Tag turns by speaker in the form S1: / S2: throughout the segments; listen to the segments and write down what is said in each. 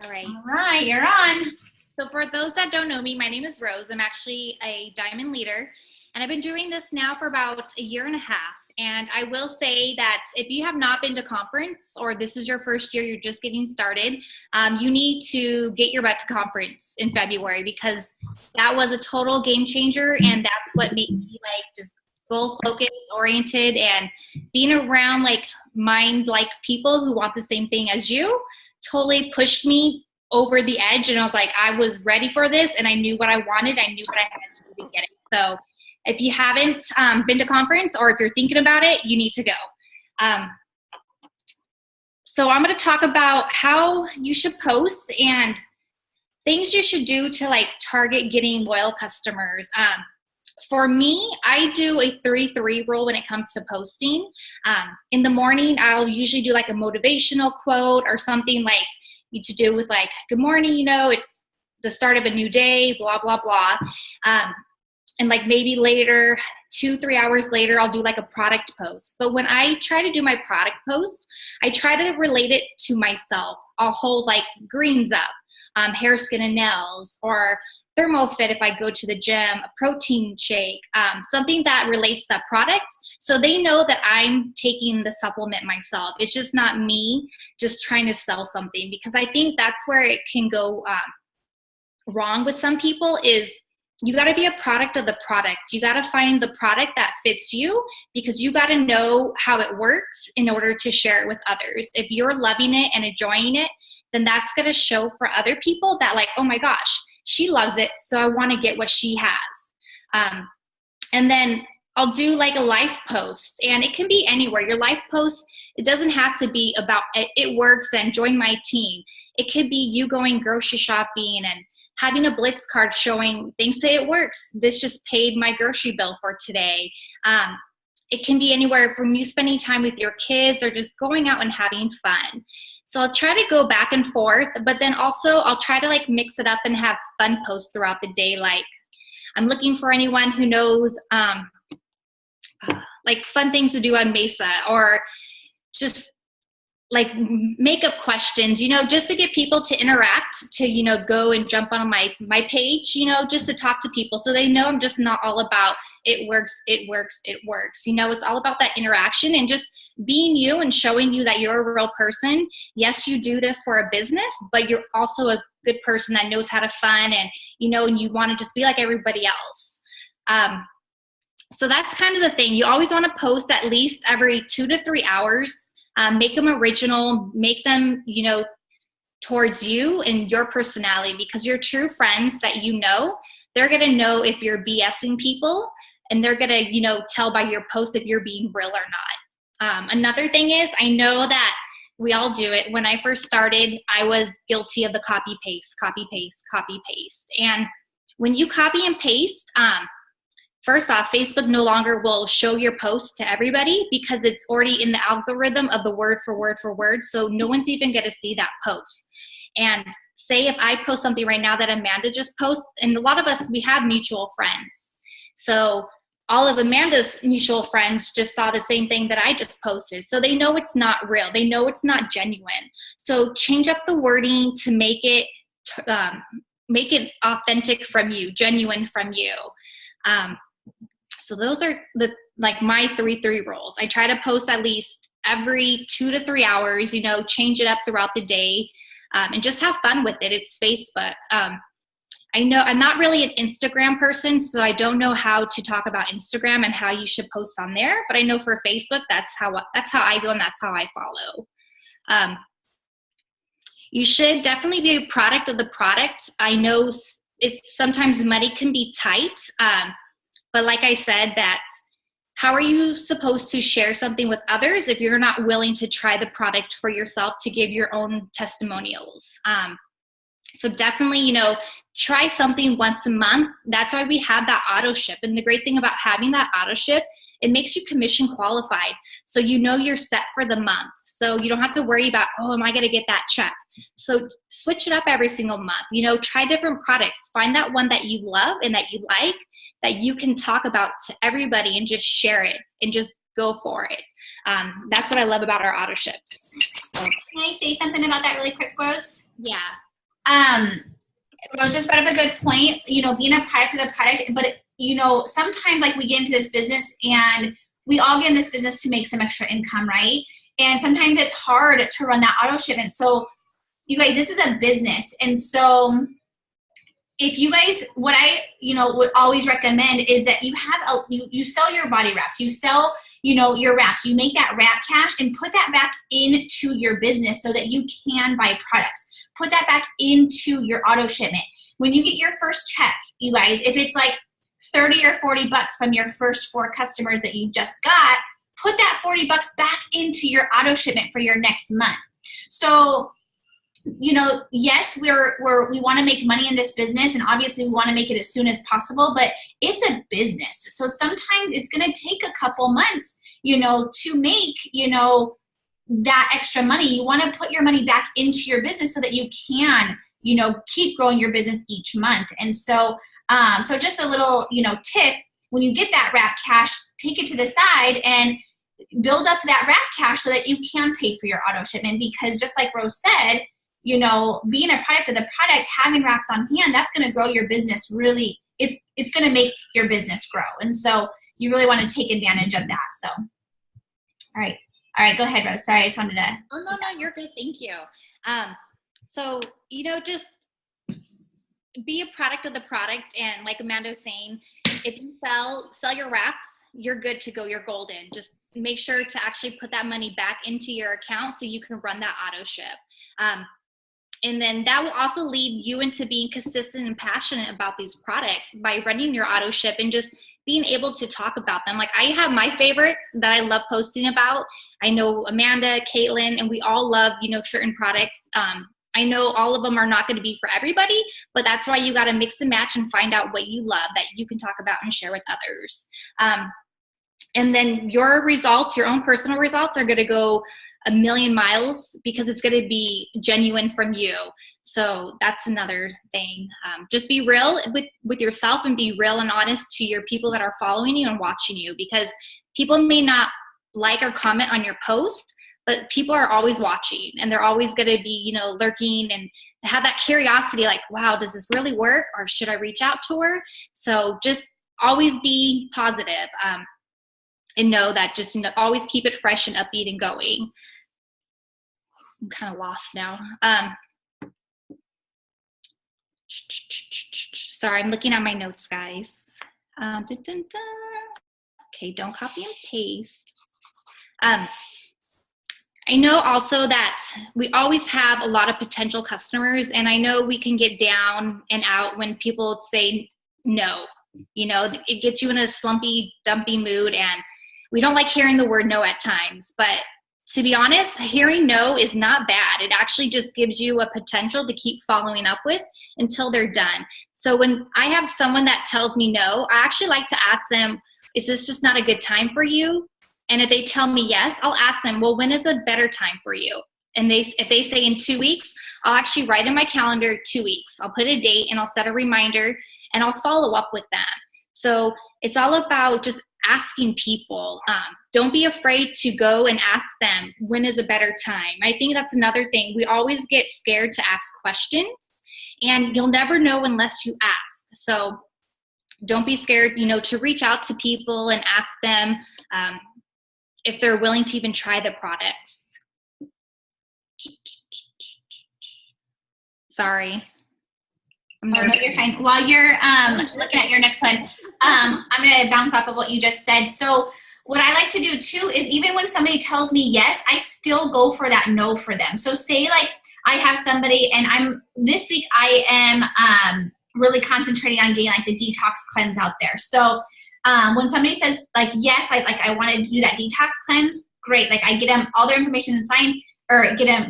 S1: right.
S2: All right, you're on.
S1: So for those that don't know me, my name is Rose. I'm actually a diamond leader, and I've been doing this now for about a year and a half. And I will say that if you have not been to conference or this is your first year, you're just getting started, you need to get your butt to conference in February, because that was a total game changer, and that's what made me like just goal focused, oriented, and being around like mind-like people who want the same thing as you totally pushed me over the edge. And I was like, I was ready for this, and I knew what I wanted. I knew what I had to do to get it. So if you haven't been to conference, or if you're thinking about it, you need to go. So I'm going to talk about how you should post and things you should do to like target getting loyal customers. For me, I do a 3-3 rule when it comes to posting. In the morning, I'll usually do like a motivational quote or something like to do with like, good morning, you know, it's the start of a new day, blah, blah, blah. And like maybe later, 2-3 hours later, I'll do like a product post. But when I try to do my product post, I try to relate it to myself. I'll hold like greens up, hair, skin, and nails, or ThermoFit if I go to the gym, a protein shake, something that relates to that product. So they know that I'm taking the supplement myself. It's just not me just trying to sell something, because I think that's where it can go wrong with some people is you got to be a product of the product. You got to find the product that fits you, because you got to know how it works in order to share it with others. If you're loving it and enjoying it, then that's going to show for other people that like, oh my gosh, she loves it, so I want to get what she has. And then I'll do like a life post, and it can be anywhere. Your life post, it doesn't have to be about it works and join my team. It could be you going grocery shopping and having a Blitz card showing things say it works. This just paid my grocery bill for today. It can be anywhere from you spending time with your kids or just going out and having fun. So I'll try to go back and forth, but then also I'll try to like mix it up and have fun posts throughout the day. Like I'm looking for anyone who knows like fun things to do on Mesa, or just like makeup questions, you know, just to get people to interact, to, you know, go and jump on my page, you know, just to talk to people. So they know I'm just not all about it works, it works, it works. You know, it's all about that interaction and just being you and showing you that you're a real person. Yes, you do this for a business, but you're also a good person that knows how to fun and, you know, and you want to just be like everybody else. So that's kind of the thing. You always want to post at least every 2 to 3 hours. Make them original, make them, you know, towards you and your personality, because your true friends that you know, they're going to know if you're BSing people, and they're going to, you know, tell by your post if you're being real or not. Another thing is, I know that we all do it. When I first started, I was guilty of the copy, paste, copy, paste, copy, paste. And when you copy and paste, first off, Facebook no longer will show your post to everybody, because it's already in the algorithm of the word for word for word. So no one's even going to see that post. And say if I post something right now that Amanda just posted, and a lot of us, we have mutual friends. So all of Amanda's mutual friends just saw the same thing that I just posted. So they know it's not real. They know it's not genuine. So change up the wording to make it authentic from you, genuine from you. So those are like my 3-3 rules. I try to post at least every 2 to 3 hours, you know, change it up throughout the day, and just have fun with it. It's Facebook. I know I'm not really an Instagram person, so I don't know how to talk about Instagram and how you should post on there. But I know for Facebook, that's how I go, and that's how I follow. You should definitely be a product of the product. I know sometimes money can be tight. But like I said, that how are you supposed to share something with others if you're not willing to try the product for yourself to give your own testimonials? So definitely, you know, try something once a month. That's why we have that auto ship. And the great thing about having that auto ship, it makes you commission qualified. So you know you're set for the month. So you don't have to worry about, oh, am I going to get that check? So switch it up every single month. You know, try different products. Find that one that you love and that you like, that you can talk about to everybody and just share it and just go for it. That's what I love about our auto ships. So,
S2: Can I say something about that really quick, Rose?
S1: yeah.
S2: Rose just brought up a good point, you know, being a product of the product, but you know, sometimes like we get into this business and we all get in this business to make some extra income, right? And sometimes it's hard to run that auto shipment. So you guys, this is a business. And so if you guys, what I, you know, would always recommend is that you have you sell your body wraps, you sell, you know, your wraps, you make that wrap cash and put that back into your business so that you can buy products. Put that back into your auto shipment. When you get your first check, you guys, if it's like 30 or 40 bucks from your first 4 customers that you just got, put that 40 bucks back into your auto shipment for your next month. So, you know, yes, we want to make money in this business, and obviously we want to make it as soon as possible, but it's a business. So sometimes it's going to take a couple months, you know, to make, you know, that extra money. You want to put your money back into your business so that you can, you know, keep growing your business each month. And so, so just a little, you know, tip, when you get that wrap cash, take it to the side and build up that wrap cash so that you can pay for your auto shipment. Because just like Rose said, you know, being a product of the product, having wraps on hand, that's going to grow your business really. It's going to make your business grow. And so you really want to take advantage of that. So, all right, go ahead, Rose. Sorry, I just wanted to.
S1: Oh, no, you're good. Thank you. So, you know, just be a product of the product. And like Amanda was saying, if you sell your wraps, you're good to go. You're golden. Just make sure to actually put that money back into your account so you can run that auto ship. And then that will also lead you into being consistent and passionate about these products by running your auto ship and just being able to talk about them. Like I have my favorites that I love posting about. I know Amanda, Caitlin, and we all love, you know, certain products. I know all of them are not going to be for everybody, but that's why you got to mix and match and find out what you love that you can talk about and share with others. And then your results, your own personal results, are going to go a million miles because it's going to be genuine from you. So that's another thing. Just be real with yourself and be real and honest to your people that are following you and watching you, because people may not like or comment on your post, but people are always watching and they're always going to be, you know, lurking and have that curiosity like, wow, does this really work? Or should I reach out to her? So just always be positive. And know that just, you know, always keep it fresh and upbeat and going. I'm kind of lost now. Sorry, I'm looking at my notes, guys. Okay, don't copy and paste. I know also that we always have a lot of potential customers, and I know we can get down and out when people say no. You know, it gets you in a slumpy, dumpy mood, and we don't like hearing the word no at times. But to be honest, hearing no is not bad. It actually just gives you a potential to keep following up with until they're done. So when I have someone that tells me no, I actually like to ask them, is this just not a good time for you? And if they tell me yes, I'll ask them, well, when is a better time for you? And if they say in 2 weeks, I'll actually write in my calendar 2 weeks. I'll put a date and I'll set a reminder and I'll follow up with them. So it's all about just asking people. Don't be afraid to go and ask them, when is a better time? I think that's another thing. We always get scared to ask questions, and you'll never know unless you ask. So don't be scared, you know, to reach out to people and ask them if they're willing to even try the products. Sorry.
S2: No, you're fine. While you're looking at your next one, I'm going to bounce off of what you just said. So what I like to do too is even when somebody tells me yes, I still go for that no for them. So say like I have somebody and this week I am really concentrating on getting like the detox cleanse out there. So when somebody says like, yes, I wanted to do that detox cleanse, great. Like I get them all their information and sign, or get them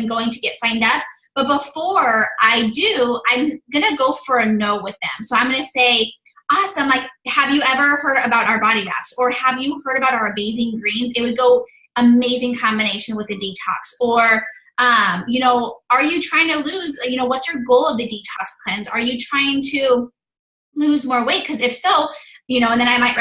S2: going to get signed up. But before I do, I'm going to go for a no with them. So I'm going to say, awesome, like, have you ever heard about our body wraps? Or have you heard about our amazing greens? It would go amazing combination with the detox. Or, you know, are you trying to lose, you know, what's your goal of the detox cleanse? Are you trying to lose more weight? Because if so, you know, and then I might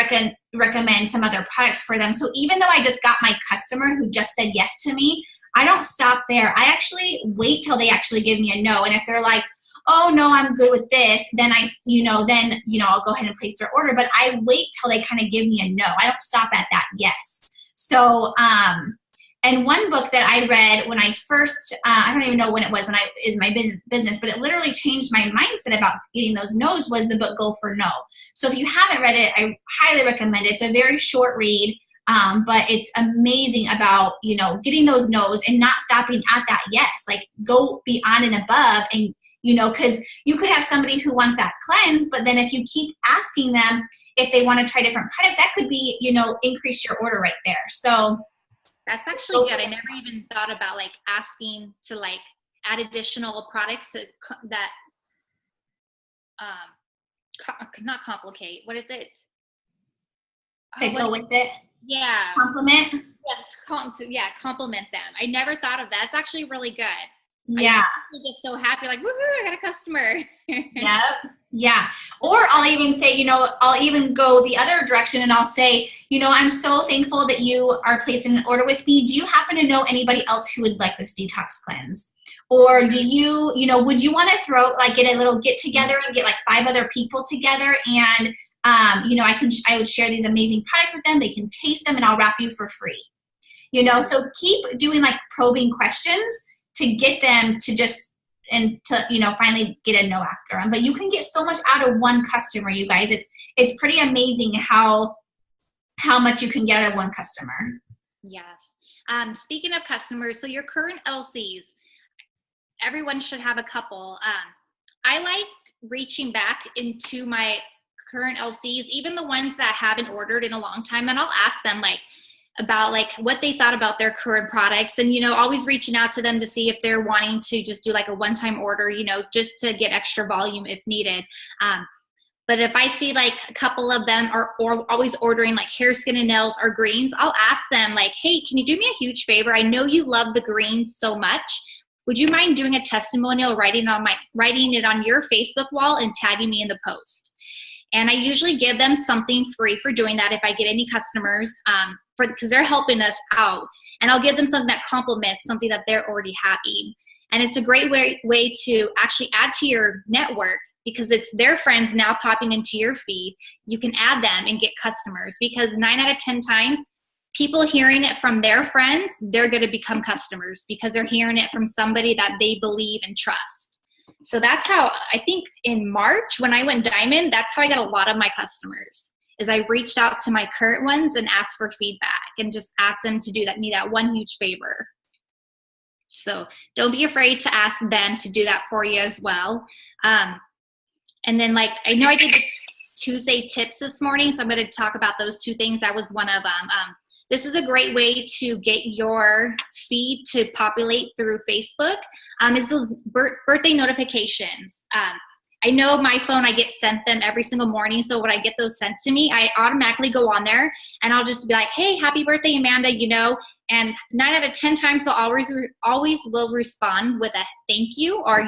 S2: recommend some other products for them. So even though I just got my customer who just said yes to me, I don't stop there. I actually wait till they actually give me a no. And if they're like, oh no, I'm good with this, then I'll go ahead and place their order. But I wait till they kind of give me a no. I don't stop at that yes. So, and one book that I read when I first, I don't even know when it was, is my business, but it literally changed my mindset about getting those no's, was the book Go for No. So if you haven't read it, I highly recommend it. It's a very short read, but it's amazing about, getting those no's and not stopping at that yes. Like, go beyond and above, and because you could have somebody who wants that cleanse, but then if you keep asking them if they want to try different products, that could be, increase your order right there. So
S1: that's actually good. I never even thought about like asking to like add additional products that not complicate. What is it?
S2: They go with it.
S1: Yeah.
S2: Compliment.
S1: Yeah, compliment them. I never thought of that. It's actually really good.
S2: Yeah.
S1: I get so happy, like, woohoo, I got a customer.
S2: Yep. Yeah. Or I'll even say, I'll even go the other direction and I'll say, I'm so thankful that you are placing an order with me. Do you happen to know anybody else who would like this detox cleanse? Or do you, would you want to get a little get together and get like 5 other people together, and I would share these amazing products with them. They can taste them and I'll wrap you for free. So keep doing like probing questions to get them to finally get a no after them. But you can get so much out of one customer, you guys. It's pretty amazing how much you can get out of one customer.
S1: Yes. Speaking of customers, so your current LCs, everyone should have a couple. I like reaching back into my current LCs, even the ones that haven't ordered in a long time, and I'll ask them about what they thought about their current products, and always reaching out to them to see if they're wanting to just do like a one-time order, just to get extra volume if needed. But if I see like a couple of them are always ordering like hair, skin, and nails or greens, I'll ask them like, hey, can you do me a huge favor? I know you love the greens so much. Would you mind doing a testimonial, writing it on your Facebook wall and tagging me in the post? And I usually give them something free for doing that if I get any customers, because they're helping us out. And I'll give them something that complements something that they're already having. And it's a great way to actually add to your network, because it's their friends now popping into your feed. You can add them and get customers, because 9 out of 10 times, people hearing it from their friends, they're going to become customers because they're hearing it from somebody that they believe and trust. So that's how, I think in March when I went diamond, that's how I got a lot of my customers, is I reached out to my current ones and asked for feedback and just asked them to do me that one huge favor. So don't be afraid to ask them to do that for you as well. And then I know I did the Tuesday tips this morning, so I'm going to talk about those 2 things. That was one of them. This is a great way to get your feed to populate through Facebook, is those birthday notifications. I know my phone, I get sent them every single morning. So when I get those sent to me, I automatically go on there and I'll just be like, hey, happy birthday, Amanda, and 9 out of 10 times they'll always will respond with a thank you, or,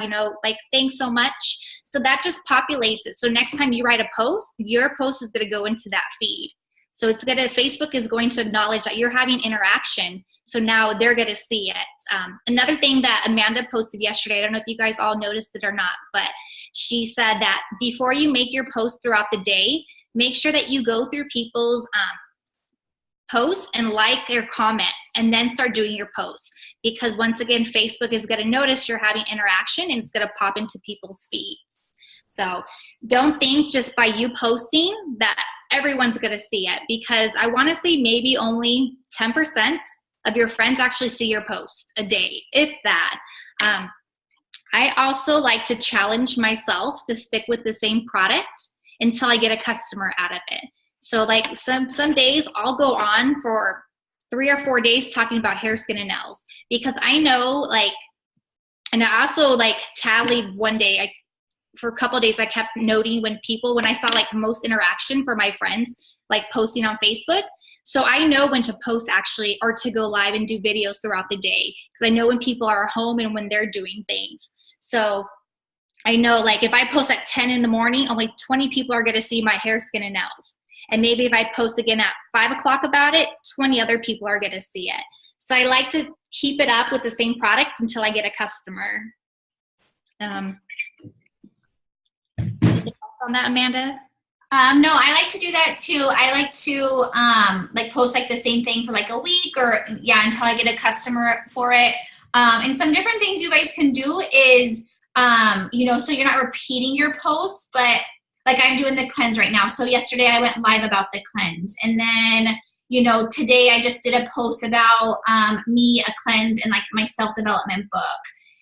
S1: thanks so much. So that just populates it. So next time you write a post, your post is going to go into that feed. So Facebook is going to acknowledge that you're having interaction. So now they're going to see it. Another thing that Amanda posted yesterday, I don't know if you guys all noticed it or not, but she said that before you make your post throughout the day, make sure that you go through people's posts and like their comment, and then start doing your post. Because once again, Facebook is going to notice you're having interaction and it's going to pop into people's feeds. So don't think just by you posting that everyone's going to see it, because I want to say maybe only 10% of your friends actually see your post a day, if that. I also like to challenge myself to stick with the same product until I get a customer out of it. So some days I'll go on for 3 or 4 days talking about hair, skin, and nails, because I know and I also tallied one day, for a couple of days, I kept noting when I saw most interaction for my friends, posting on Facebook. So I know when to post actually, or to go live and do videos throughout the day, because I know when people are home and when they're doing things. So I know if I post at 10 in the morning, only 20 people are going to see my hair, skin, and nails. And maybe if I post again at 5 o'clock about it, 20 other people are going to see it. So I like to keep it up with the same product until I get a customer. Anything else on that, Amanda?
S2: No, I like to do that too. I like to like post like the same thing for like a week or until I get a customer for it. And some different things you guys can do is, so you're not repeating your posts, but like I'm doing the cleanse right now. So yesterday I went live about the cleanse, and then, today I just did a post about me, a cleanse, and like my self-development book.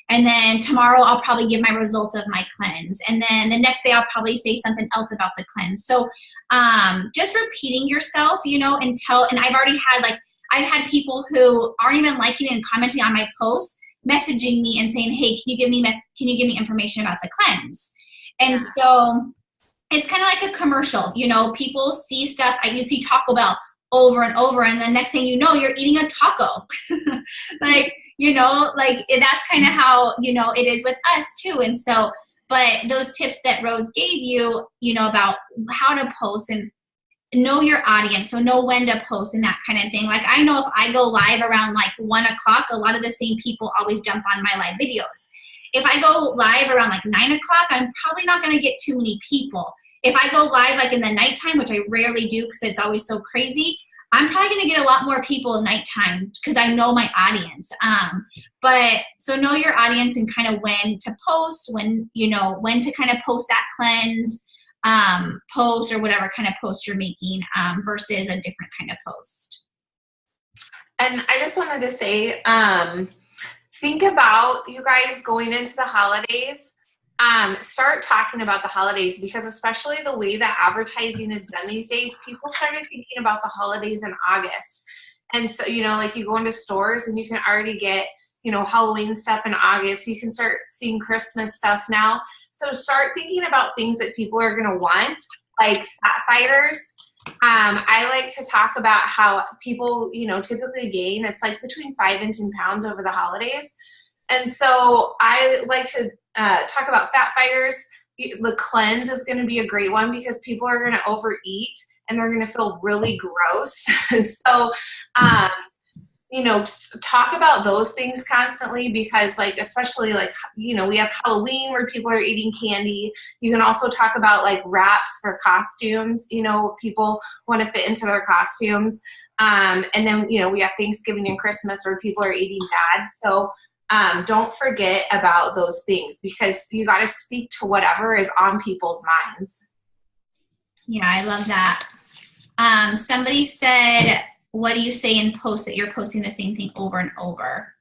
S2: And then tomorrow I'll probably give my results of my cleanse. And then the next day I'll probably say something else about the cleanse. So just repeating yourself, and I've already had I've had people who aren't even liking and commenting on my posts, messaging me and saying, hey, can you give me information about the cleanse? And so it's kind of like a commercial, people see stuff. You see Taco Bell over and over, and the next thing you know, you're eating a taco. That's kind of how, it is with us too. And so, but those tips that Rose gave you, about how to post and know your audience, so know when to post and that kind of thing. Like I know if I go live around 1 o'clock, a lot of the same people always jump on my live videos. If I go live around 9 o'clock, I'm probably not going to get too many people. If I go live in the nighttime, which I rarely do because it's always so crazy, I'm probably going to get a lot more people at nighttime because I know my audience. But so know your audience and kind of when to post, when to kind of post that cleanse post or whatever kind of post you're making versus a different kind of post.
S3: And I just wanted to say, think about you guys going into the holidays. Start talking about the holidays, because especially the way that advertising is done these days, people started thinking about the holidays in August. And so, you go into stores and you can already get, Halloween stuff in August. You can start seeing Christmas stuff now. So start thinking about things that people are going to want, like fat fighters. I like to talk about how people, typically gain, it's between 5 and 10 pounds over the holidays. And so I like to talk about fat fighters. The cleanse is going to be a great one because people are going to overeat and they're going to feel really gross. So, talk about those things constantly because especially we have Halloween where people are eating candy. You can also talk about wraps for costumes. People want to fit into their costumes. And then, we have Thanksgiving and Christmas where people are eating bad. So, don't forget about those things because you got to speak to whatever is on people's minds.
S2: Yeah, I love that. Somebody said, what do you say in posts that you're posting the same thing over and over?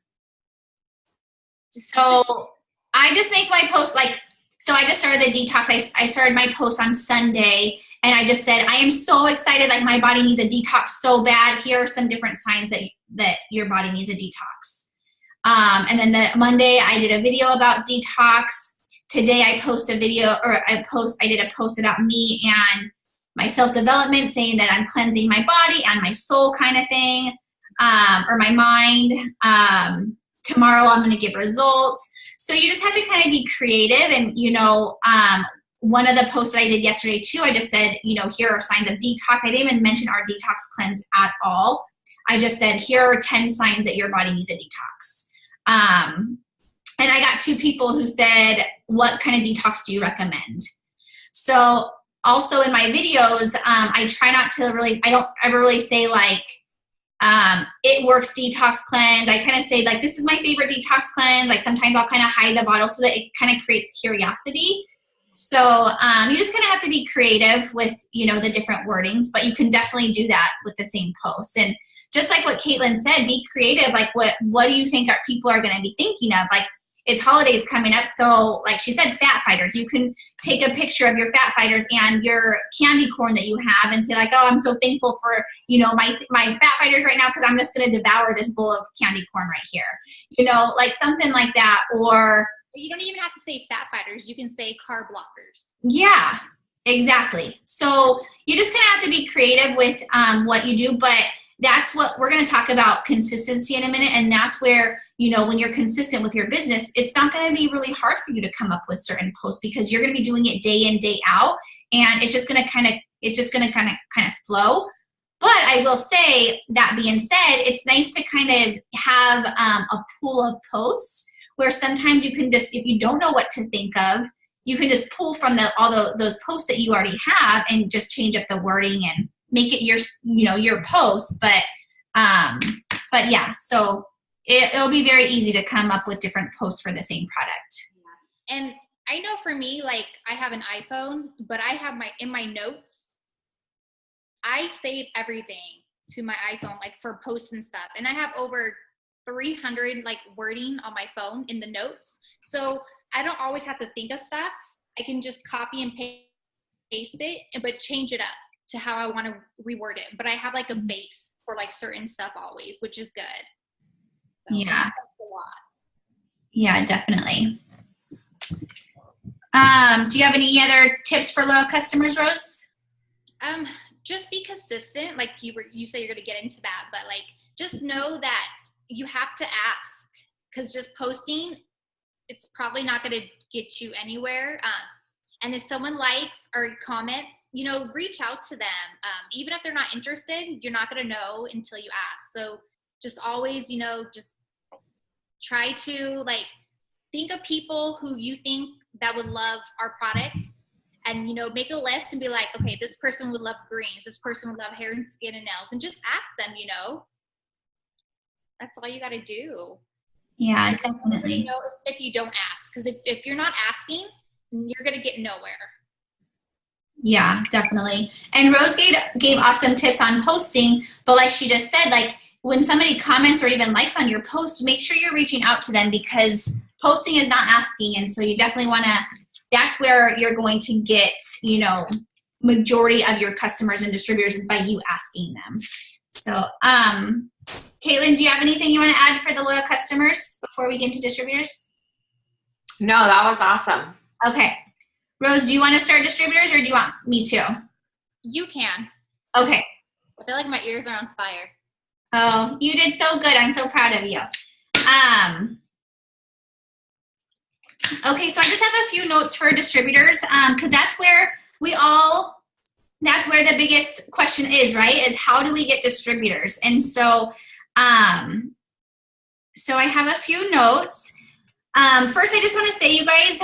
S2: So I just make my posts so I just started the detox. I started my post on Sunday and I just said, I am so excited. My body needs a detox so bad. Here are some different signs that your body needs a detox. And then the Monday I did a video about detox. Today I did a post about me and my self-development, saying that I'm cleansing my body and my soul kind of thing, or my mind. Tomorrow I'm going to give results. So you just have to kind of be creative. And, one of the posts that I did yesterday too, I just said, here are signs of detox. I didn't even mention our detox cleanse at all. I just said, here are 10 signs that your body needs a detox. And I got 2 people who said, what kind of detox do you recommend? So also in my videos, I try not to I don't ever really say it works detox cleanse. I kind of say this is my favorite detox cleanse. Sometimes I'll kind of hide the bottle so that it kind of creates curiosity. So you just kind of have to be creative with, the different wordings, but you can definitely do that with the same post. And just like what Caitlin said, be creative. What do you think people are going to be thinking of? It's holidays coming up. So she said, fat fighters, you can take a picture of your fat fighters and your candy corn that you have and say oh, I'm so thankful for, my fat fighters right now, because I'm just going to devour this bowl of candy corn right here, something like that. Or
S1: you don't even have to say fat fighters. You can say carb blockers.
S2: Yeah, exactly. So you just kind of have to be creative with what you do, but that's what we're going to talk about, consistency, in a minute. And that's where, when you're consistent with your business, it's not going to be really hard for you to come up with certain posts because you're going to be doing it day in, day out. And it's just going to kind of flow. But I will say, that being said, it's nice to kind of have a pool of posts where sometimes you can just, if you don't know what to think of, you can just pull from those posts that you already have and just change up the wording and make it your post. But yeah, so it'll be very easy to come up with different posts for the same product.
S1: Yeah. And I know for me, like I have an iPhone, but I have in my notes, I save everything to my iPhone, like for posts and stuff. And I have over 300 like wording on my phone in the notes. So I don't always have to think of stuff. I can just copy and paste it, but change it up to how I want to reword it. But I have like a base for like certain stuff always, which is good. So
S2: Yeah.
S1: that helps a lot.
S2: Yeah, definitely. Do you have any other tips for loyal customers, Rose?
S1: Just be consistent. Like you say you're going to get into that, but like just know that you have to ask, because just posting, it's probably not going to get you anywhere. And if someone likes or comments, reach out to them. Even if they're not interested, you're not going to know until you ask. So just always, just try to like think of people who you think that would love our products, and make a list and be like, okay, this person would love greens, this person would love hair and skin and nails, and just ask them. That's all you got to do.
S2: Yeah, definitely.
S1: If you don't ask, because if you're not asking, you're going to get nowhere.
S2: Yeah, definitely. And Rose gave awesome tips on posting, but like she just said, like when somebody comments or even likes on your post, make sure you're reaching out to them, because posting is not asking. And so you definitely want to, that's where you're going to get, majority of your customers and distributors is by you asking them. So, Caitlin, do you have anything you want to add for the loyal customers before we get into distributors?
S3: No, that was awesome.
S2: Okay. Rose, do you want to start distributors or do you want me to?
S1: You can.
S2: Okay.
S1: I feel like my ears are on fire.
S2: Oh, you did so good. I'm so proud of you. Okay, so I just have a few notes for distributors, because that's where the biggest question is, right? Is how do we get distributors? And so, so I have a few notes. First, I just want to say, you guys,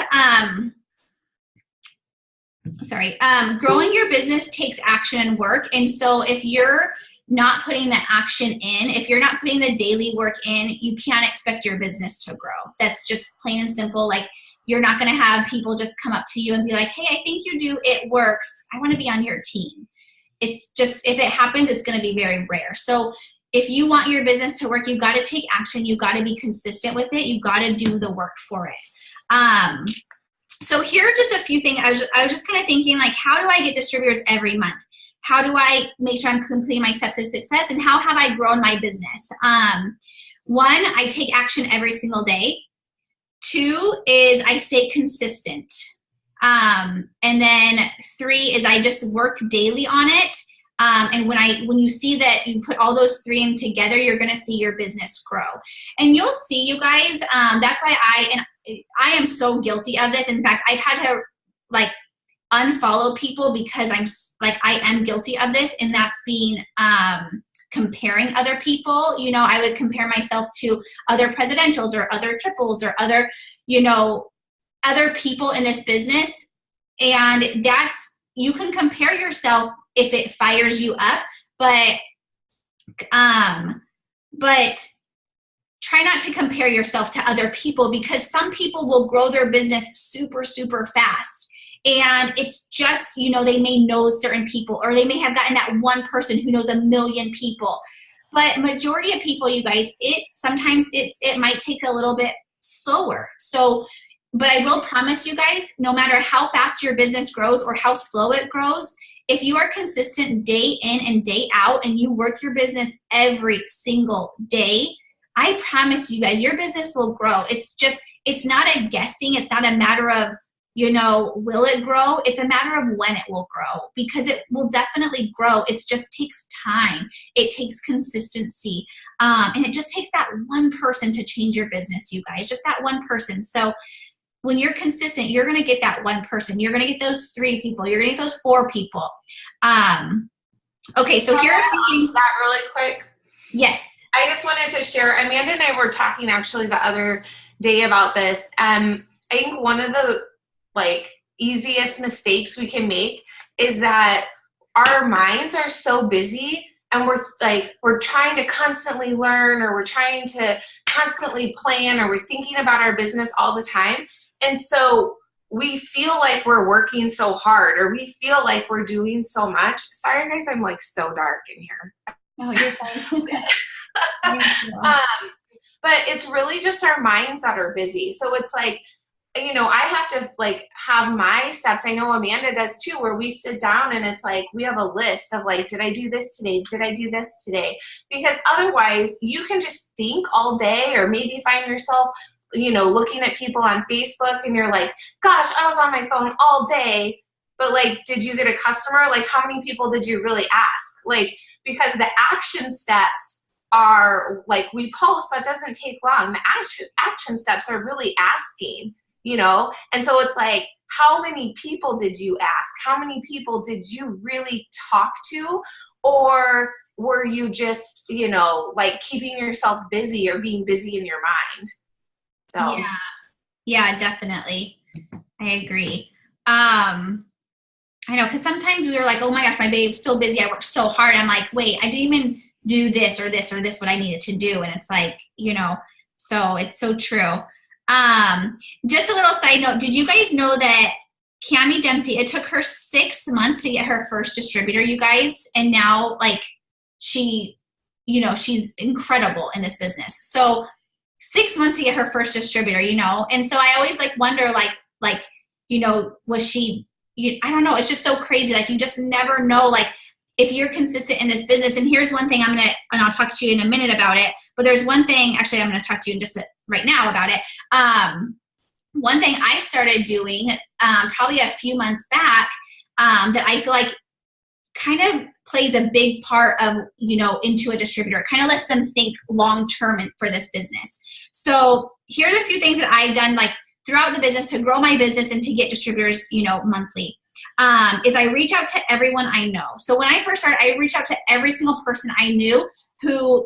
S2: growing your business takes action and work. And so if you're not putting the action in, if you're not putting the daily work in, you can't expect your business to grow. That's just plain and simple. Like, you're not going to have people just come up to you and be like, hey, I think you do, it works, I want to be on your team. It's just, if it happens, it's going to be very rare. So if you want your business to work, you've got to take action. You've got to be consistent with it. You've got to do the work for it. So here are just a few things. I was just kind of thinking, like, how do I get distributors every month? How do I make sure I'm completing my steps of success? And how have I grown my business? One, I take action every single day. Two is I stay consistent. And then three is I just work daily on it. And when you see that you put all those three in together, you're going to see your business grow. And you'll see, you guys, that's why I am so guilty of this. In fact, I've had to like unfollow people because I am guilty of this, and that's being comparing other people. I would compare myself to other presidentials or other triples or other people in this business. And you can compare yourself if it fires you up, but try not to compare yourself to other people, because some people will grow their business super, super fast. And it's just, they may know certain people, or they may have gotten that one person who knows 1 million people. But majority of people, you guys, sometimes it might take a little bit slower. So, but I will promise you guys, no matter how fast your business grows or how slow it grows, if you are consistent day in and day out and you work your business every single day, I promise you guys, your business will grow. It's not a guessing. It's not a matter of, will it grow? It's a matter of when it will grow, because it will definitely grow. It just takes time. It takes consistency. And it just takes that one person to change your business, you guys, just that one person. So when you're consistent, you're going to get that one person. You're going to get those 3 people. You're going to get those 4 people. Okay, so here are a few things.
S3: That really quick.
S2: Yes.
S3: I just wanted to share, Amanda and I were talking actually the other day about this. I think one of the easiest mistakes we can make is that our minds are so busy and we're trying to constantly learn, or we're trying to constantly plan, or we're thinking about our business all the time. And so we feel like we're working so hard, or we feel like we're doing so much. Sorry guys, I'm so dark in here.
S2: Oh, you're fine.
S3: But it's really just our minds that are busy. So it's I have to have my steps. I know Amanda does too, where we sit down and it's we have a list of did I do this today? Did I do this today? Because otherwise you can just think all day, or maybe find yourself, looking at people on Facebook and you're gosh, I was on my phone all day, but did you get a customer? How many people did you really ask? Because the action steps are we post, that doesn't take long. The action steps are really asking, and so it's how many people did you ask? How many people did you really talk to? Or were you just, keeping yourself busy or being busy in your mind? So
S2: yeah, definitely. I agree. I know, because sometimes we were oh my gosh, my babe's so busy, I worked so hard. I'm wait, I didn't even do this or this or this, what I needed to do. And it's so it's so true. Just a little side note. Did you guys know that Cami Dempsey, it took her 6 months to get her first distributor, you guys. And now she's incredible in this business. So 6 months to get her first distributor, And so I always wonder, was she, I don't know. It's just so crazy. You just never know, if you're consistent in this business. And here's one thing and I'll talk to you in a minute about it, but there's one thing, actually, I'm going to talk to you in just right now about it. One thing I started doing, probably a few months back, that I feel kind of plays a big part of, into a distributor. It kind of lets them think long-term for this business. So here are a few things that I've done, throughout the business to grow my business and to get distributors, monthly. Is I reach out to everyone I know. So when I first started, I reached out to every single person I knew who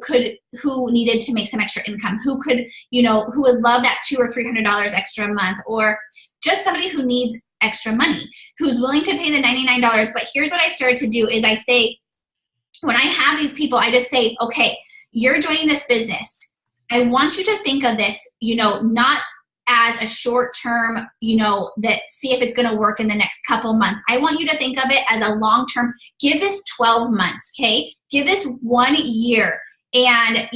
S2: needed to make some extra income, who would love that $200 or $300 extra a month, or just somebody who needs extra money, who's willing to pay the $99. But here's what I started to do is I say, when I have these people, I just say, okay, you're joining this business. I want you to think of this, not as a short term, that see if it's going to work in the next couple months. I want you to think of it as a long term. Give this 12 months, okay? Give this 1 year and,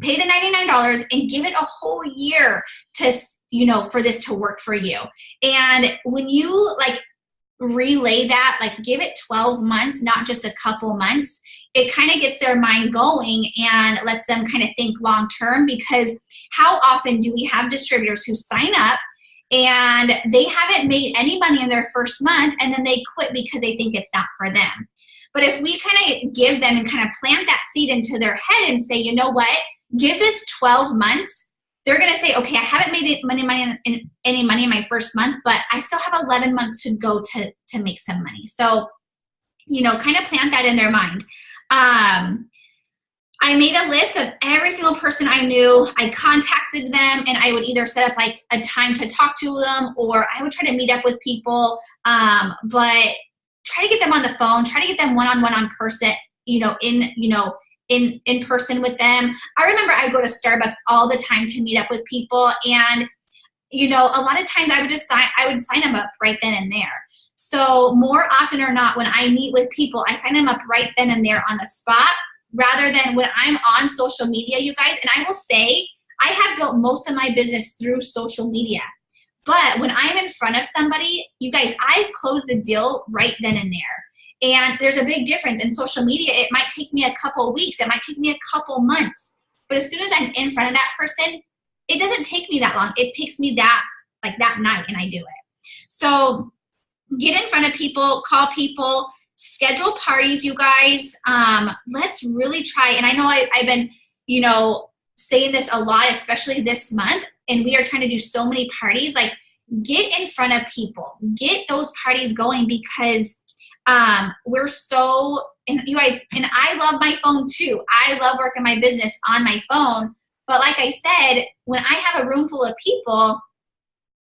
S2: pay the $99 and give it a whole year to, for this to work for you. And when you relay that, give it 12 months, not just a couple months, it kind of gets their mind going and lets them kind of think long term. Because how often do we have distributors who sign up and they haven't made any money in their first month and then they quit because they think it's not for them? But if we kind of give them and kind of plant that seed into their head and say, you know what, give this 12 months, they're going to say, okay, I haven't made any money in my first month, but I still have 11 months to go to make some money. So, kind of plant that in their mind. I made a list of every single person I knew. I contacted them and I would either set up a time to talk to them, or I would try to meet up with people, but try to get them on the phone, try to get them one-on-one on person, in person with them. I remember I would go to Starbucks all the time to meet up with people, and a lot of times I would sign them up right then and there. So more often or not, when I meet with people, I sign them up right then and there on the spot, rather than when I'm on social media, you guys. And I will say, I have built most of my business through social media. But when I'm in front of somebody, you guys, I close the deal right then and there. And there's a big difference. In social media, it might take me a couple weeks. It might take me a couple months. But as soon as I'm in front of that person, it doesn't take me that long. It takes me that night, and I do it. So get in front of people, call people, schedule parties, you guys. Let's really try. And I know I've been, saying this a lot, especially this month, and we are trying to do so many parties. Get in front of people, get those parties going, because we're so and you guys, and I love my phone too. I love working my business on my phone. But like I said, when I have a room full of people,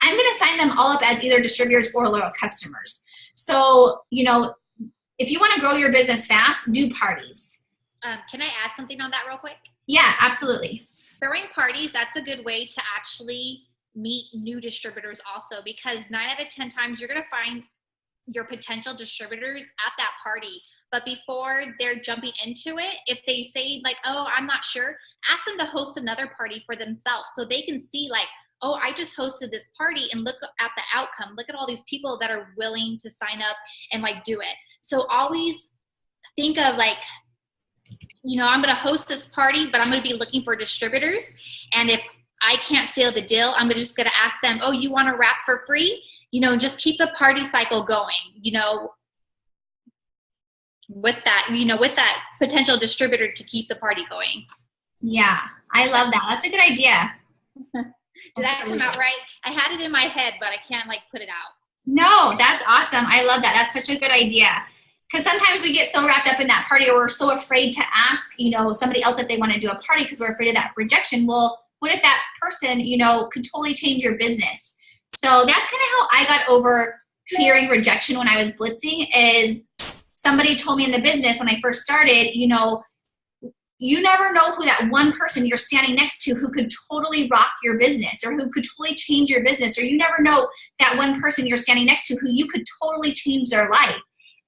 S2: I'm going to sign them all up as either distributors or loyal customers. So, if you want to grow your business fast, do parties.
S1: Can I add something on that real quick?
S2: Yeah, absolutely.
S1: Throwing parties, that's a good way to actually meet new distributors also, because 9 out of 10 times you're going to find your potential distributors at that party. But before they're jumping into it, if they say like, oh, I'm not sure, ask them to host another party for themselves so they can see like, oh, I just hosted this party and look at the outcome. Look at all these people that are willing to sign up and like do it. So always think of like, I'm going to host this party, but I'm going to be looking for distributors. And if I can't seal the deal, I'm just going to ask them, oh, you want to wrap for free? Just keep the party cycle going, with that potential distributor to keep the party going.
S2: Yeah, I love that. That's a good idea.
S1: Did that come out right? I had it in my head, but I can't like put it out.
S2: No, that's awesome. I love that. That's such a good idea. Because sometimes we get so wrapped up in that party, or we're so afraid to ask, somebody else if they want to do a party because we're afraid of that rejection. Well, what if that person, could totally change your business? So that's kind of how I got over fearing rejection when I was blitzing. Is somebody told me in the business when I first started, you never know who that one person you're standing next to who could totally rock your business or who could totally change your business, or you never know that one person you're standing next to who you could totally change their life.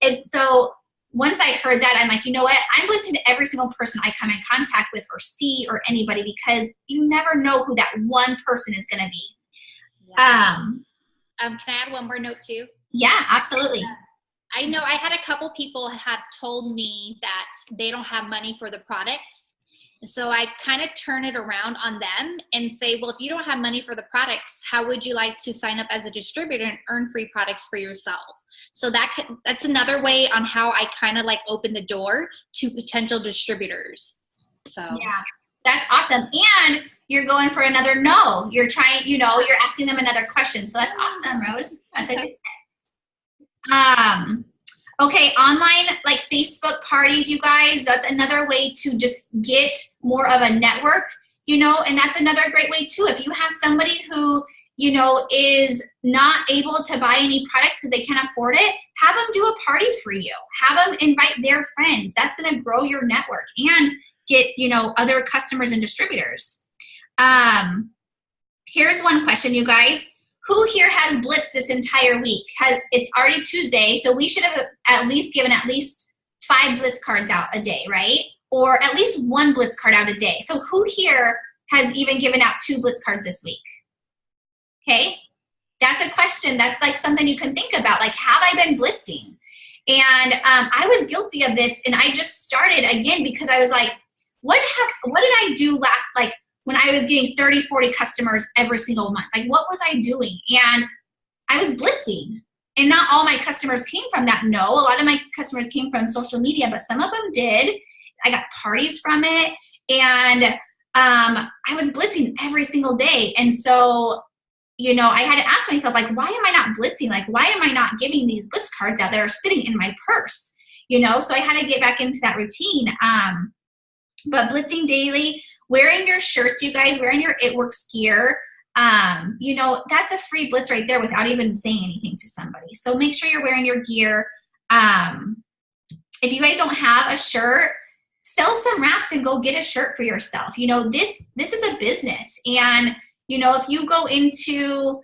S2: And so once I heard that, I'm like, you know what? I'm blitzing to every single person I come in contact with or see or anybody, because you never know who that one person is going to be.
S1: Yeah. Can I add one more note too?
S2: Yeah, absolutely.
S1: I know I had a couple people have told me that they don't have money for the products. So I kind of turn it around on them and say, well, if you don't have money for the products, how would you like to sign up as a distributor and earn free products for yourself? So that's another way on how I kind of like open the door to potential distributors. So
S2: yeah, that's awesome. And you're going for another no. You're trying, you're asking them another question. So that's awesome, Rose. That's a good tip. Okay, online like Facebook parties, you guys, that's another way to just get more of a network, and that's another great way too. If you have somebody who, is not able to buy any products because they can't afford it, have them do a party for you. Have them invite their friends. That's going to grow your network and get, other customers and distributors. Here's one question, you guys. Who here has blitzed this entire week? It's already Tuesday, so we should have at least given at least 5 blitz cards out a day, right? Or at least 1 blitz card out a day. So who here has even given out 2 blitz cards this week? Okay, that's a question. That's like something you can think about. Like, have I been blitzing? And I was guilty of this, and I just started again because I was like, what did I do last, like, when I was getting 30, 40 customers every single month? Like, what was I doing? And I was blitzing. And not all my customers came from that. No, a lot of my customers came from social media, but some of them did. I got parties from it. And I was blitzing every single day. And so, I had to ask myself, like, why am I not blitzing? Like, why am I not giving these blitz cards out that are sitting in my purse? So I had to get back into that routine. But blitzing daily, wearing your shirts, you guys, wearing your It Works gear, that's a free blitz right there without even saying anything to somebody. So make sure you're wearing your gear. If you guys don't have a shirt, sell some wraps and go get a shirt for yourself. This is a business. And, if you go into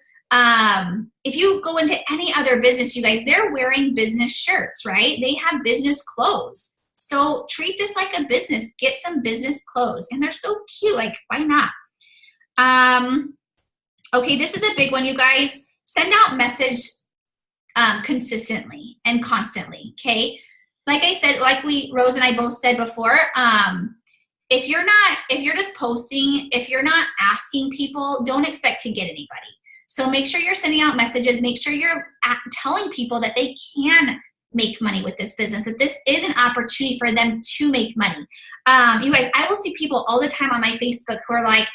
S2: any other business, you guys, they're wearing business shirts, right? They have business clothes. So treat this like a business. Get some business clothes. And they're so cute. Like, why not? Okay, this is a big one, you guys. Send out message consistently and constantly, okay? Like I said, like Rose and I both said before, if you're just posting, if you're not asking people, don't expect to get anybody. So make sure you're sending out messages. Make sure you're telling people that they can make money with this business, that this is an opportunity for them to make money. You guys, I will see people all the time on my Facebook who are like,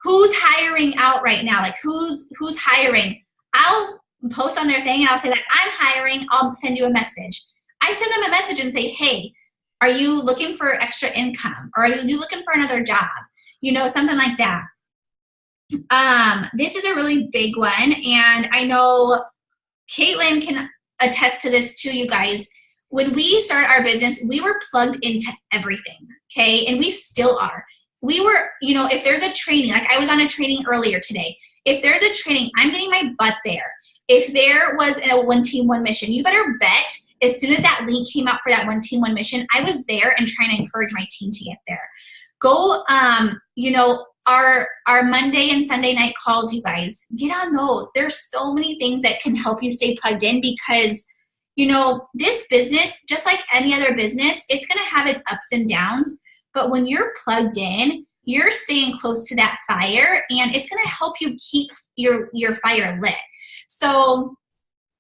S2: who's hiring out right now? Like, who's hiring? I'll post on their thing and I'll say that I'm hiring. I'll send you a message. I send them a message and say, hey, Are you looking for extra income? Or are you looking for another job? You know, something like that. This is a really big one. And I know Caitlin can attest to this too, you guys. When we started our business, we were plugged into everything, okay? And we still are. We were, you know, if there's a training, like I was on a training earlier today. If there's a training, I'm getting my butt there. If there was a one team, one mission, you better bet as soon as that link came out for that one team, one mission, I was there and trying to encourage my team to get there. Go, you know, our Monday and Sunday night calls, you guys, get on those. There's so many things that can help you stay plugged in because, you know, this business, just like any other business, it's going to have its ups and downs. But when you're plugged in, you're staying close to that fire and it's going to help you keep your fire lit. So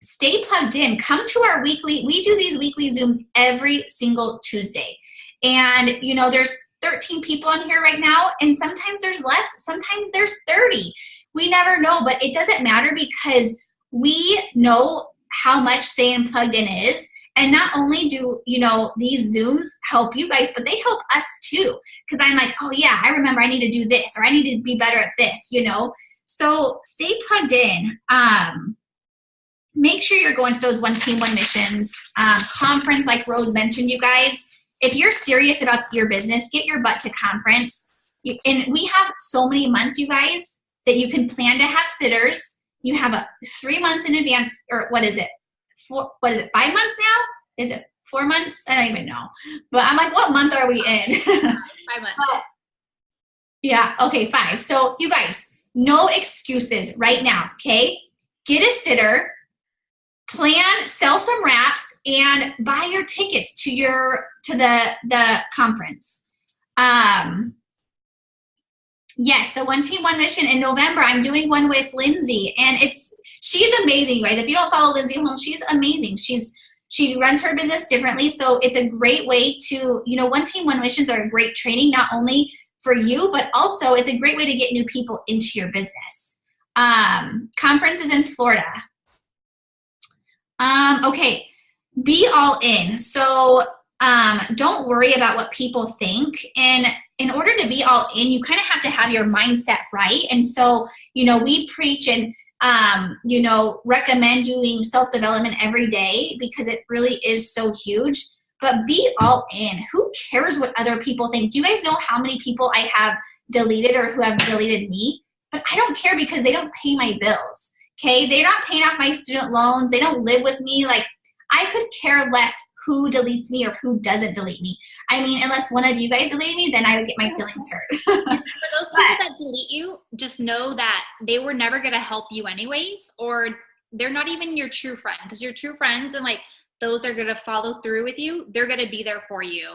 S2: stay plugged in. Come to our weekly, we do these weekly Zooms every single Tuesday. And, you know, there's 13 people on here right now, and sometimes there's less, sometimes there's 30. We never know, but it doesn't matter because we know how much staying plugged in is. And not only do, you know, these Zooms help you guys, but they help us too. Because I'm like, oh yeah, I remember I need to do this, or I need to be better at this, you know. So stay plugged in. Make sure you're going to those one team, one missions. Conference, like Rose mentioned, you guys. If you're serious about your business, get your butt to conference. And we have so many months, you guys, that you can plan to have sitters. You have 3 months in advance, or what is it? 5 months now? Is it 4 months? I don't even know. But I'm like, what month are we in?
S1: 5 months.
S2: Yeah, okay, 5. So you guys, no excuses right now, okay? Get a sitter, plan, sell some wraps, and buy your tickets to the conference. Yes, the one team, one mission in November. I'm doing one with Lindsay, and she's amazing, you guys. If you don't follow Lindsay Holmes, she's amazing. She runs her business differently, so it's a great way to, you know, one team, one missions are a great training, not only for you, but also it's a great way to get new people into your business. Conference is in Florida. Okay, be all in. So don't worry about what people think. And in order to be all in, you kind of have to have your mindset right. And so, you know, we preach and, you know, recommend doing self-development every day because it really is so huge. But be all in. Who cares what other people think? Do you guys know how many people I have deleted or who have deleted me? But I don't care because they don't pay my bills. Okay, they're not paying off my student loans. They don't live with me. Like, I could care less who deletes me or who doesn't delete me. I mean, unless one of you guys delete me, then I would get my feelings hurt.
S1: For those people that delete you, just know that they were never going to help you anyways, or they're not even your true friend, because your true friends and like those are going to follow through with you. They're going to be there for you.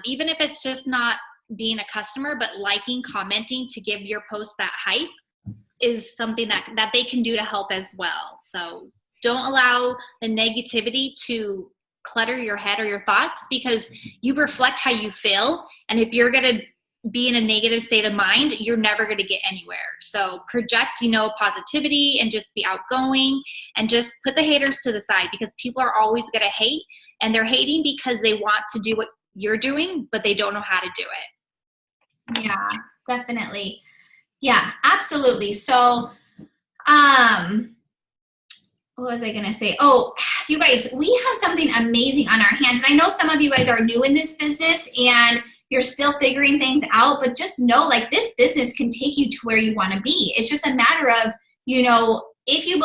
S1: Even if it's just not being a customer, but liking, commenting to give your post that hype is something that they can do to help as well. So don't allow the negativity to clutter your head or your thoughts, because you reflect how you feel. And if you're going to be in a negative state of mind, you're never going to get anywhere. So project, you know, positivity and just be outgoing and just put the haters to the side, because people are always going to hate, and they're hating because they want to do what you're doing, but they don't know how to do it.
S2: Yeah, definitely. Yeah, absolutely. So, what was I going to say? Oh, you guys, we have something amazing on our hands. And I know some of you guys are new in this business and you're still figuring things out, but just know, like, this business can take you to where you want to be. It's just a matter of, you know, if you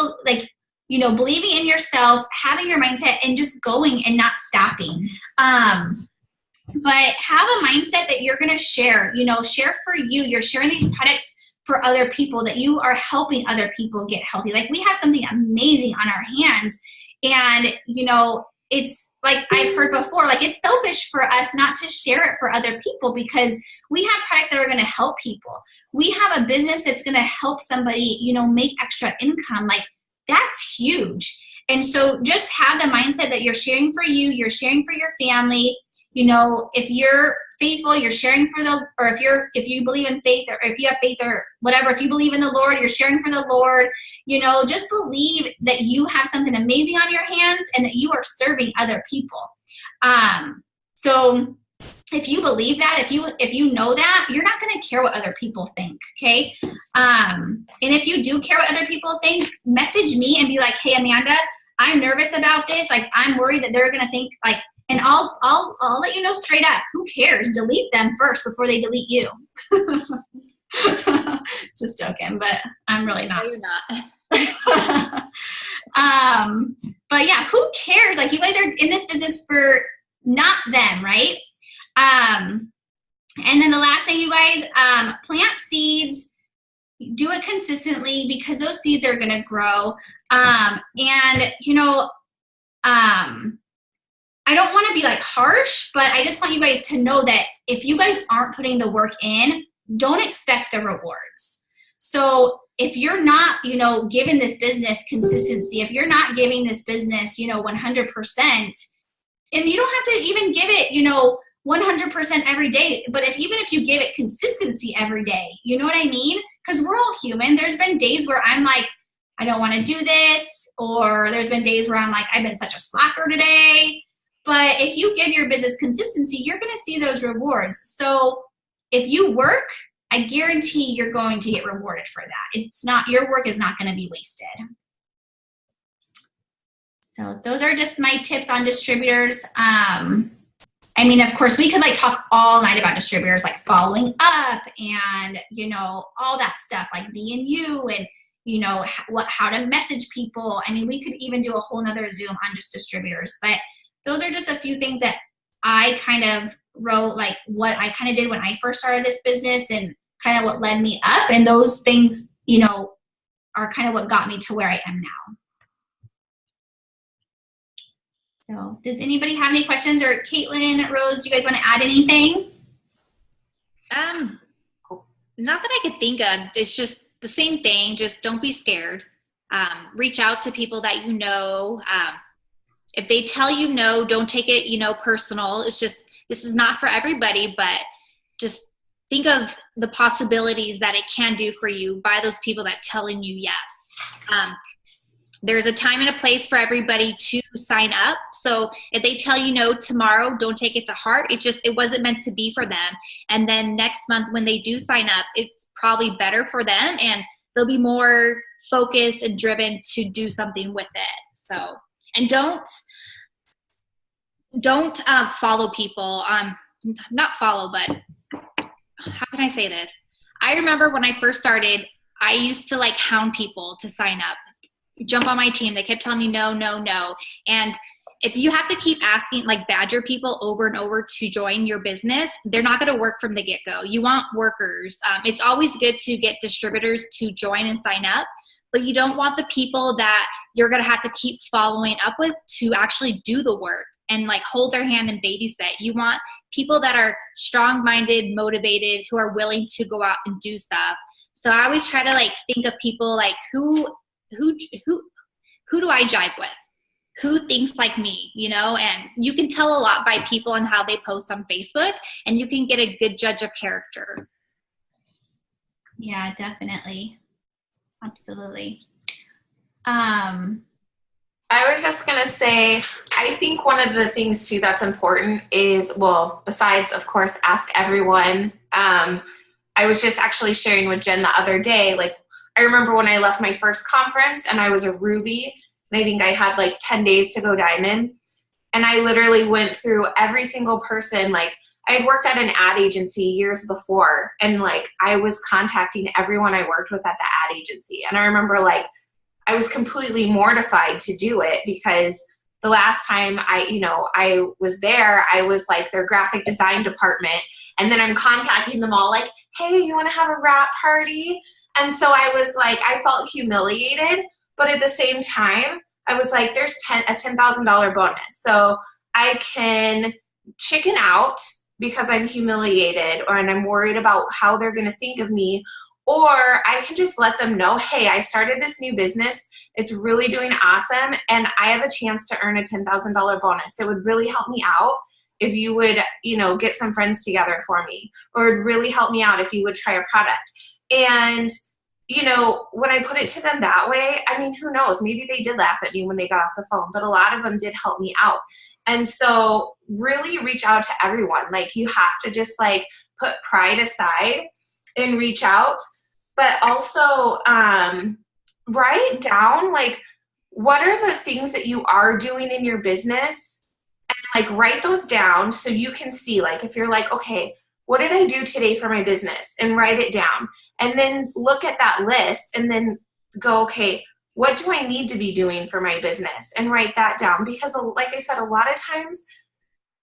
S2: believing in yourself, having your mindset, and just going and not stopping. But have a mindset that you're going to share, you know, share for you. You're sharing these products for other people, that you are helping other people get healthy. Like, we have something amazing on our hands, and, you know, it's like I've heard before, like, it's selfish for us not to share it for other people, because we have products that are going to help people. We have a business that's going to help somebody, you know, make extra income. Like, that's huge. And so just have the mindset that you're sharing for you, you're sharing for your family. You know, if you're faithful, you're sharing for or if you believe in faith, or if you have faith or whatever, if you believe in the Lord, you're sharing for the Lord. You know, just believe that you have something amazing on your hands and that you are serving other people. So if you believe that, if you know that, you're not going to care what other people think. Okay. And if you do care what other people think, message me and be like, hey, Amanda, I'm nervous about this. Like, I'm worried that they're going to think like, and I'll let you know straight up. Who cares? Delete them first before they delete you. Just joking, but I'm really not.
S1: No, you're not.
S2: But yeah, who cares? Like, you guys are in this business for not them, right? And then the last thing, you guys, plant seeds. Do it consistently because those seeds are going to grow. And you know, I don't want to be like harsh, but I just want you guys to know that if you guys aren't putting the work in, don't expect the rewards. So if you're not, you know, giving this business consistency, if you're not giving this business, you know, 100%, and you don't have to even give it, you know, 100% every day, but even if you give it consistency every day, you know what I mean? Because we're all human. There's been days where I'm like, I don't want to do this, or there's been days where I'm like, I've been such a slacker today. But if you give your business consistency, you're going to see those rewards. So if you work, I guarantee you're going to get rewarded for that. It's not, your work is not going to be wasted. So those are just my tips on distributors. I mean, of course, we could like talk all night about distributors, like following up and, you know, all that stuff, like me and you, and, you know, how to message people. I mean, we could even do a whole nother Zoom on just distributors, but those are just a few things that I kind of wrote, like what I kind of did when I first started this business and kind of what led me up. And those things, you know, are kind of what got me to where I am now. So does anybody have any questions? Or Caitlin, Rose, do you guys want to add anything?
S1: Not that I could think of. It's just the same thing. Just don't be scared. Reach out to people that you know. If they tell you no, don't take it, you know, personal. It's just, this is not for everybody, but just think of the possibilities that it can do for you by those people that telling you yes. There's a time and a place for everybody to sign up. So if they tell you no tomorrow, don't take it to heart. It wasn't meant to be for them. And then next month when they do sign up, it's probably better for them and they'll be more focused and driven to do something with it. So, and don't follow people. Not follow, but how can I say this? I remember when I first started, I used to like hound people to sign up, jump on my team. They kept telling me no, no, no. And if you have to keep asking, like badger people over and over to join your business, they're not going to work from the get-go. You want workers. It's always good to get distributors to join and sign up, but you don't want the people that you're going to have to keep following up with to actually do the work and like hold their hand and babysit. You want people that are strong-minded, motivated, who are willing to go out and do stuff. So I always try to like think of people like who do I jive with? Who thinks like me, you know? And you can tell a lot by people and how they post on Facebook, and you can get a good judge of character.
S2: Yeah, definitely. Absolutely.
S3: I was just going to say, I think one of the things too that's important is, well, besides, of course, ask everyone. I was just actually sharing with Jen the other day, like, I remember when I left my first conference and I was a Ruby, and I think I had like 10 days to go Diamond. And I literally went through every single person. Like, I had worked at an ad agency years before, and like I was contacting everyone I worked with at the ad agency. And I remember like I was completely mortified to do it because the last time I was there, I was like their graphic design department. And then I'm contacting them all like, hey, you want to have a wrap party? And so I was like, I felt humiliated, but at the same time, I was like, there's a $10,000 bonus. So I can chicken out because I'm humiliated and I'm worried about how they're going to think of me. Or I can just let them know, hey, I started this new business. It's really doing awesome. And I have a chance to earn a $10,000 bonus. It would really help me out if you would, get some friends together for me. Or it would really help me out if you would try a product. And you know, when I put it to them that way, I mean, who knows? Maybe they did laugh at me when they got off the phone, but a lot of them did help me out. And so really reach out to everyone. Like, you have to just like put pride aside and reach out, but also write down like, what are the things that you are doing in your business, and like write those down so you can see, like, if you're like, okay, what did I do today for my business, and write it down, and then look at that list and then go, okay, what do I need to be doing for my business, and write that down. Because like I said, a lot of times,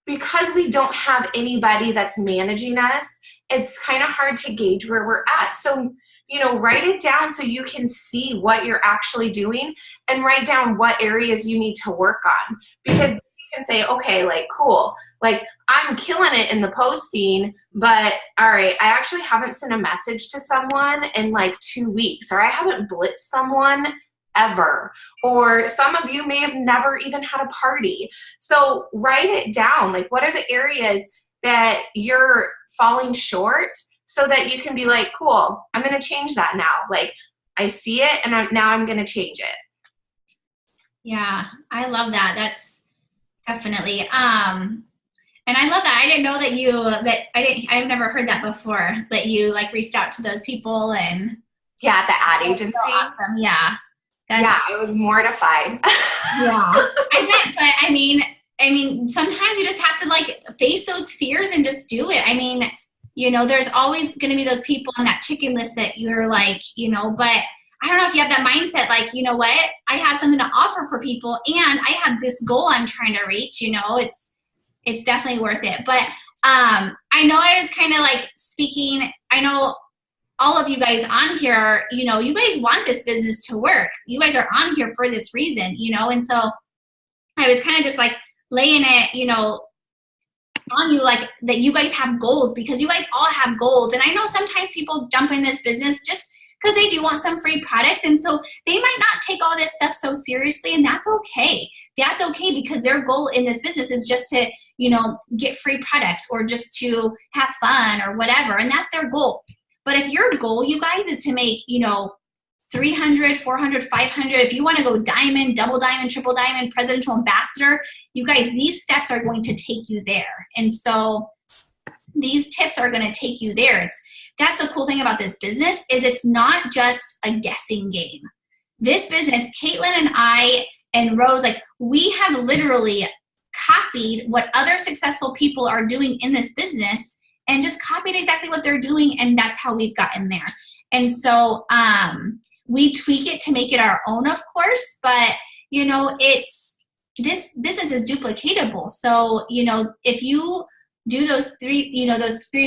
S3: because we don't have anybody that's managing us, it's kind of hard to gauge where we're at. So, you know, write it down so you can see what you're actually doing, and write down what areas you need to work on. Because you can say, okay, like, cool, like, I'm killing it in the posting, but all right, I actually haven't sent a message to someone in like 2 weeks, or I haven't blitzed someone ever, or some of you may have never even had a party. So write it down. Like, what are the areas that you're falling short, so that you can be like, cool, I'm going to change that now. Like, I see it, and now I'm going to change it.
S2: Yeah, I love that. That's definitely, and I love that. I didn't know that I've never heard that before, that you like reached out to those people. And
S3: yeah, the ad agency.
S2: So awesome. Yeah.
S3: I was mortified.
S2: Yeah. I bet, but I mean, sometimes you just have to like face those fears and just do it. I mean, you know, there's always going to be those people on that chicken list that you're like, you know, but I don't know if you have that mindset, like, you know what, I have something to offer for people, and I have this goal I'm trying to reach, you know, it's definitely worth it. But I know I was kind of like speaking, I know all of you guys on here, you know, you guys want this business to work. You guys are on here for this reason, you know, and so I was kind of just like laying it, you know, on you, like that you guys have goals, because you guys all have goals. And I know sometimes people jump in this business just because they do want some free products, and so they might not take all this stuff so seriously, and that's okay. That's okay, because their goal in this business is just to, you know, get free products, or just to have fun or whatever, and that's their goal. But if your goal, you guys, is to make, you know, 300, 400, 500, if you want to go diamond, double diamond, triple diamond, presidential ambassador, you guys, these steps are going to take you there. And so these tips are going to take you there. That's the cool thing about this business, is it's not just a guessing game. This business, Caitlin and I and Rose, like, we have literally copied what other successful people are doing in this business, and just copied exactly what they're doing, and that's how we've gotten there. And so we tweak it to make it our own, of course, but, you know, this business is duplicatable. So, you know, if you do those three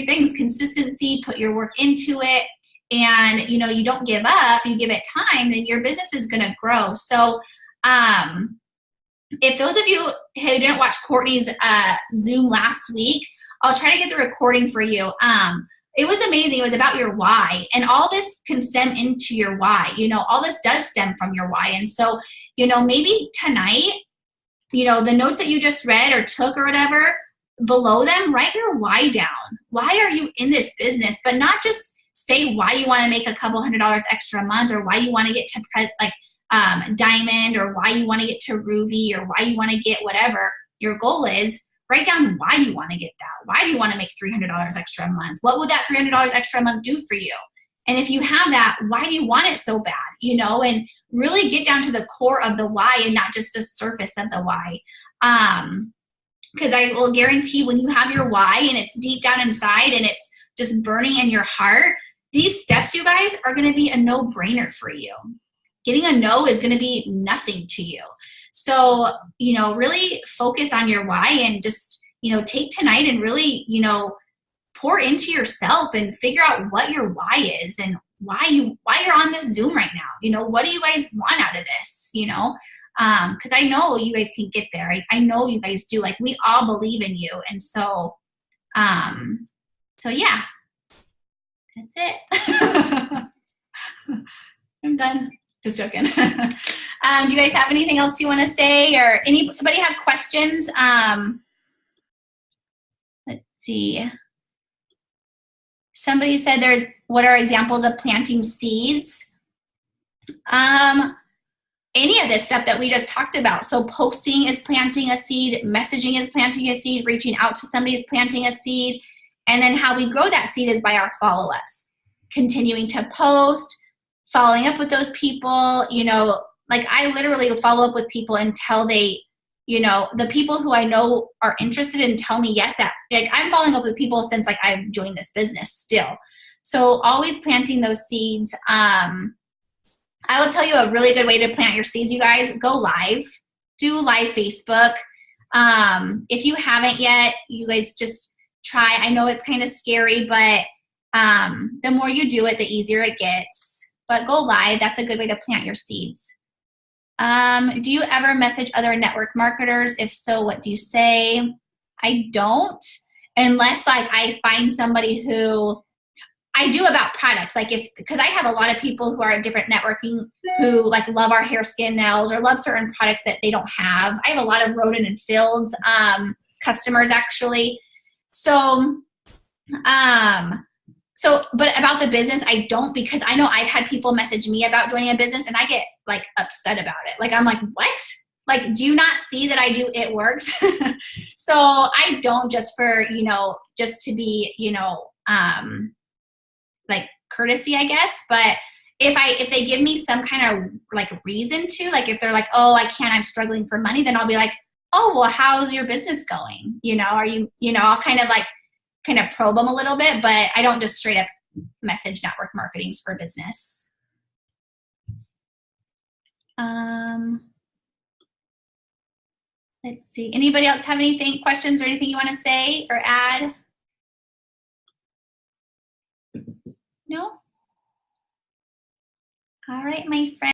S2: things, consistency, put your work into it, and, you know, you don't give up, you give it time, then your business is going to grow. So if those of you who didn't watch Courtney's Zoom last week, I'll try to get the recording for you. It was amazing. It was about your why, and all this can stem into your why. You know, all this does stem from your why. And so, you know, maybe tonight, you know, the notes that you just read or took or whatever, below them, write your why down. Why are you in this business? But not just say why you want to make a couple $100 extra a month, or why you want to get to diamond, or why you want to get to ruby, or why you want to get whatever your goal is. Write down why you want to get that. Why do you want to make $300 extra a month? What would that $300 extra a month do for you? And if you have that, why do you want it so bad? You know, and really get down to the core of the why, and not just the surface of the why. Because I will guarantee, when you have your why and it's deep down inside and it's just burning in your heart, these steps, you guys, are going to be a no-brainer for you. Getting a no is going to be nothing to you. So, you know, really focus on your why, and just, you know, take tonight and really, you know, pour into yourself and figure out what your why is, and why you're on this Zoom right now. You know, what do you guys want out of this? You know, because I know you guys can get there. I know you guys do. Like, we all believe in you. And so, yeah, that's it. I'm done. Just joking. Do you guys have anything else you want to say, or anybody have questions? Let's see. Somebody said what are examples of planting seeds? Any of this stuff that we just talked about. So posting is planting a seed, messaging is planting a seed, reaching out to somebody is planting a seed. And then how we grow that seed is by our follow-ups. Continuing to post, following up with those people, like I literally follow up with people until they, the people who I know are interested and tell me yes. Like I'm following up with people since like I've joined this business still. So always planting those seeds. I will tell you a really good way to plant your seeds, you guys. Go live. Do live Facebook. If you haven't yet, you guys just try. I know it's kind of scary, but the more you do it, the easier it gets. But go live. That's a good way to plant your seeds. Do you ever message other network marketers? If so, what do you say? I don't, unless like I find somebody who I do about products, like because I have a lot of people who are at different networking who like love our hair, skin, nails, or love certain products that they don't have. I have a lot of Rodent and Fields customers actually. So, but about the business, I don't, because I know I've had people message me about joining a business and I get like upset about it. Like I'm like, what? Like, do you not see that I do? It works. So I don't, just for just to be like courtesy, I guess. But if they give me some kind of like reason to, like if they're like, oh, I can't, I'm struggling for money, then I'll be like, oh, well, how's your business going? Are you, I'll kind of probe them a little bit, but I don't just straight up message network marketings for business. Let's see. Anybody else have questions or anything you want to say or add? No? All right, my friend.